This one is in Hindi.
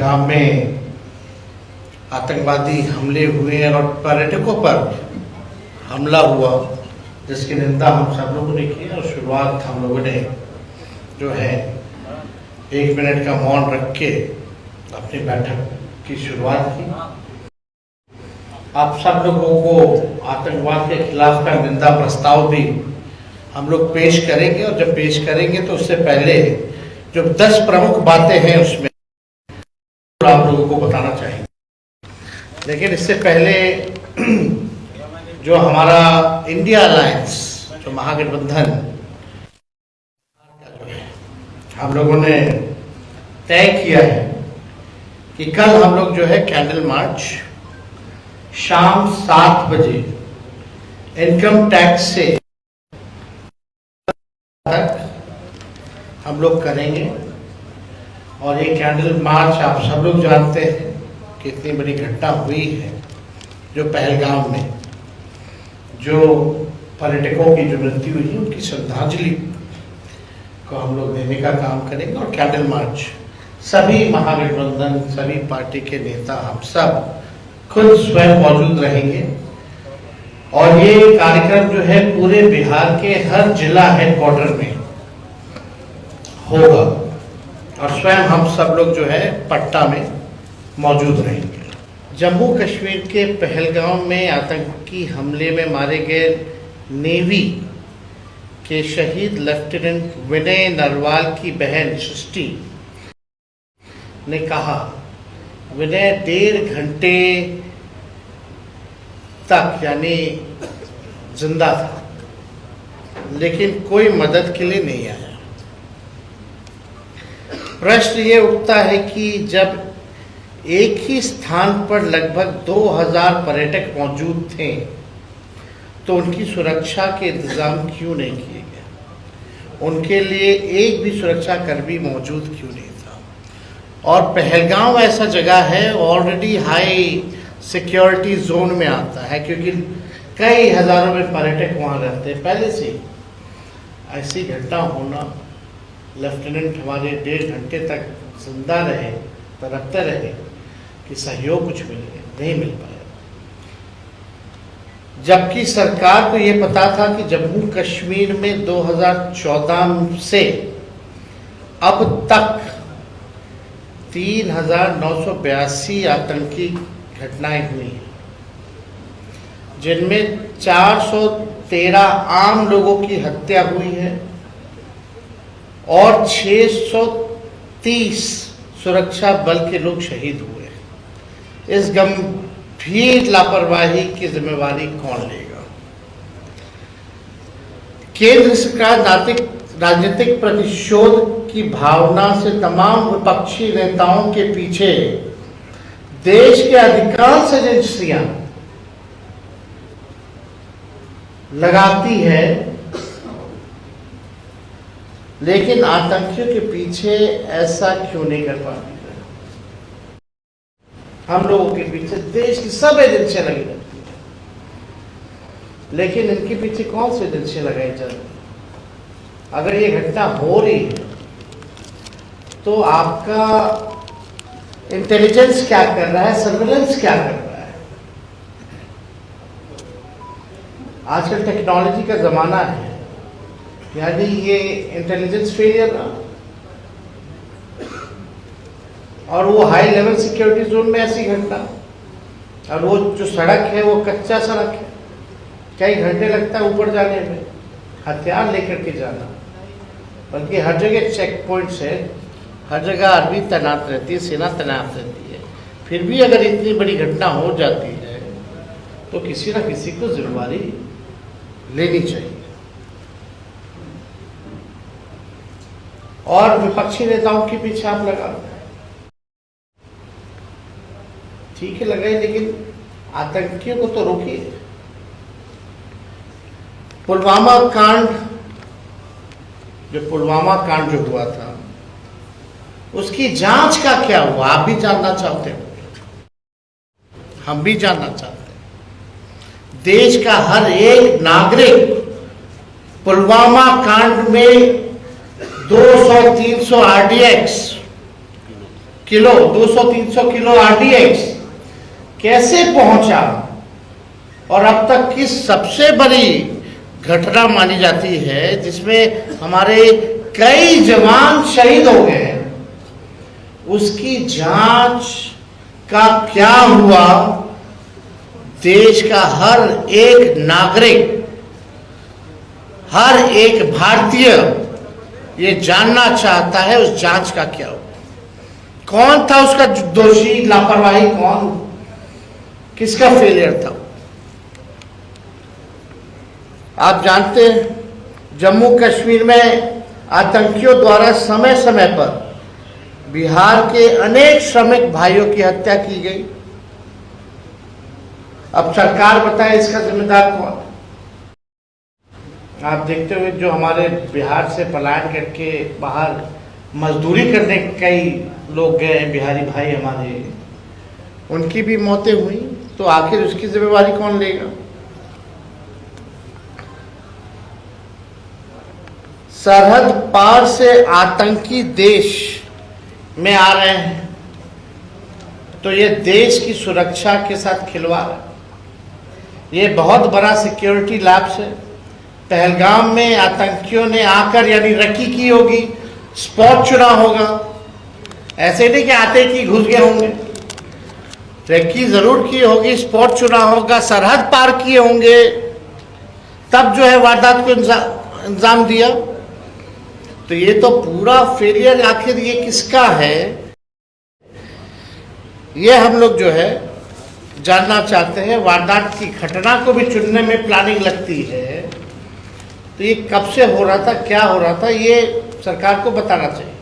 पहलगाम में आतंकवादी हमले हुए और पर्यटकों पर हमला हुआ, जिसकी निंदा हम सब लोगों ने की और शुरुआत हम लोगों ने जो है 1 मिनट का मौन रख के अपनी बैठक की शुरुआत की। आप सब लोगों को आतंकवाद के खिलाफ का निंदा प्रस्ताव भी हम लोग पेश करेंगे, और जब पेश करेंगे तो उससे पहले जो 10 प्रमुख बातें हैं उसमें आप लोगों को बताना चाहिए। लेकिन इससे पहले जो हमारा इंडिया अलायंस, जो महागठबंधन हम लोगों ने तय किया है कि कल हम लोग जो है कैंडल मार्च शाम 7 बजे इनकम टैक्स से तक हम लोग करेंगे। और ये कैंडल मार्च आप सब लोग जानते हैं कि इतनी बड़ी घटना हुई है जो पहलगाम में जो पर्यटकों की जो मृत्यु हुई, उनकी श्रद्धांजलि को हम लोग देने का काम करेंगे। और कैंडल मार्च सभी महागठबंधन, सभी पार्टी के नेता, हम सब खुद स्वयं मौजूद रहेंगे। और ये कार्यक्रम जो है पूरे बिहार के हर जिला हेडक्वार्टर में होगा, और स्वयं हम सब लोग जो है पटना में मौजूद रहेंगे। जम्मू कश्मीर के पहलगाम में आतंकी हमले में मारे गए नेवी के शहीद लेफ्टिनेंट विनय नरवाल की बहन सृष्टि ने कहा, विनय 1.5 घंटे तक यानी जिंदा था, लेकिन कोई मदद के लिए नहीं आया। प्रश्न ये उठता है कि जब एक ही स्थान पर लगभग 2000 पर्यटक मौजूद थे तो उनकी सुरक्षा के इंतजाम क्यों नहीं किए गए? उनके लिए एक भी सुरक्षा कर्मी मौजूद क्यों नहीं था? और पहलगाम ऐसा जगह है ऑलरेडी हाई सिक्योरिटी जोन में आता है, क्योंकि कई हजारों में पर्यटक वहाँ रहते हैं पहले से। ऐसी घटना होना, लेफ्टिनेंट हमारे 1.5 घंटे तक जिंदा रहे, तड़पते रहे कि सहयोग कुछ नहीं मिल पाया। जबकि सरकार को ये पता था कि जम्मू कश्मीर में 2014 से अब तक 3982 आतंकी घटनाएं हुई हैं, जिनमें 413 आम लोगों की हत्या हुई है और 630 सुरक्षा बल के लोग शहीद हुए। इस गंभीर लापरवाही की जिम्मेवारी कौन लेगा? केंद्र सरकार राजनीतिक प्रतिशोध की भावना से तमाम विपक्षी नेताओं के पीछे देश के अधिकांश एजेंसियां लगाती है, लेकिन आतंकियों के पीछे ऐसा क्यों नहीं कर पाती? हम लोगों के पीछे देश की सब एजेंसियां लगी रहती हैं, लेकिन इनके पीछे कौन सी एजेंसियां लगाई जा रही? अगर ये घटना हो रही है तो आपका इंटेलिजेंस क्या कर रहा है, सर्विलेंस क्या कर रहा है? आजकल टेक्नोलॉजी का जमाना है, यानी ये इंटेलिजेंस फेलियर रहा, और वो हाई लेवल सिक्योरिटी जोन में ऐसी घटना, और वो जो सड़क है वो कच्चा सड़क है, कई घंटे लगता है ऊपर जाने में, हथियार लेकर के जाना। बल्कि हर जगह चेक पॉइंट्स है, हर जगह आर्मी तैनात रहती है, सेना तैनात रहती है, फिर भी अगर इतनी बड़ी घटना हो जाती है तो किसी न किसी को जिम्मेवारी लेनी चाहिए। और विपक्षी नेताओं के पीछे आप लगा, ठीक है लगाए, लेकिन आतंकियों को तो रोकिए। पुलवामा कांड जो हुआ था, उसकी जांच का क्या हुआ? आप भी जानना चाहते हो, हम भी जानना चाहते हैं। देश का हर एक नागरिक पुलवामा कांड में 200-300 RDX किलो 200-300 किलो आरडीएक्स कैसे पहुंचा, और अब तक की सबसे बड़ी घटना मानी जाती है जिसमें हमारे कई जवान शहीद हो गए, उसकी जांच का क्या हुआ, देश का हर एक नागरिक, हर एक भारतीय ये जानना चाहता है उस जांच का क्या हुआ, कौन था उसका दोषी, लापरवाही कौन, किसका फेलियर था। आप जानते हैं जम्मू कश्मीर में आतंकियों द्वारा समय समय पर बिहार के अनेक श्रमिक भाइयों की हत्या की गई। अब सरकार बताए इसका जिम्मेदार कौन। आप देखते हुए जो हमारे बिहार से पलायन करके बाहर मजदूरी करने कई लोग गए हैं, बिहारी भाई हमारे, उनकी भी मौतें हुई, तो आखिर उसकी जिम्मेवारी कौन लेगा। सरहद पार से आतंकी देश में आ रहे हैं तो ये देश की सुरक्षा के साथ खिलवाड़ है। ये बहुत बड़ा सिक्योरिटी लैप्स है। पहलगाम में आतंकियों ने आकर यानी रकी की होगी, स्पॉट चुना होगा, ऐसे नहीं कि आते कि घुस गए होंगे, रेकी जरूर की होगी, स्पॉट चुना होगा, सरहद पार किए होंगे, तब जो है वारदात को इंजाम दिया। तो ये तो पूरा फेलियर आखिर ये किसका है, ये हम लोग जो है जानना चाहते हैं। वारदात की घटना को भी चुनने में प्लानिंग लगती है, तो ये कब से हो रहा था, क्या हो रहा था, ये सरकार को बताना चाहिए।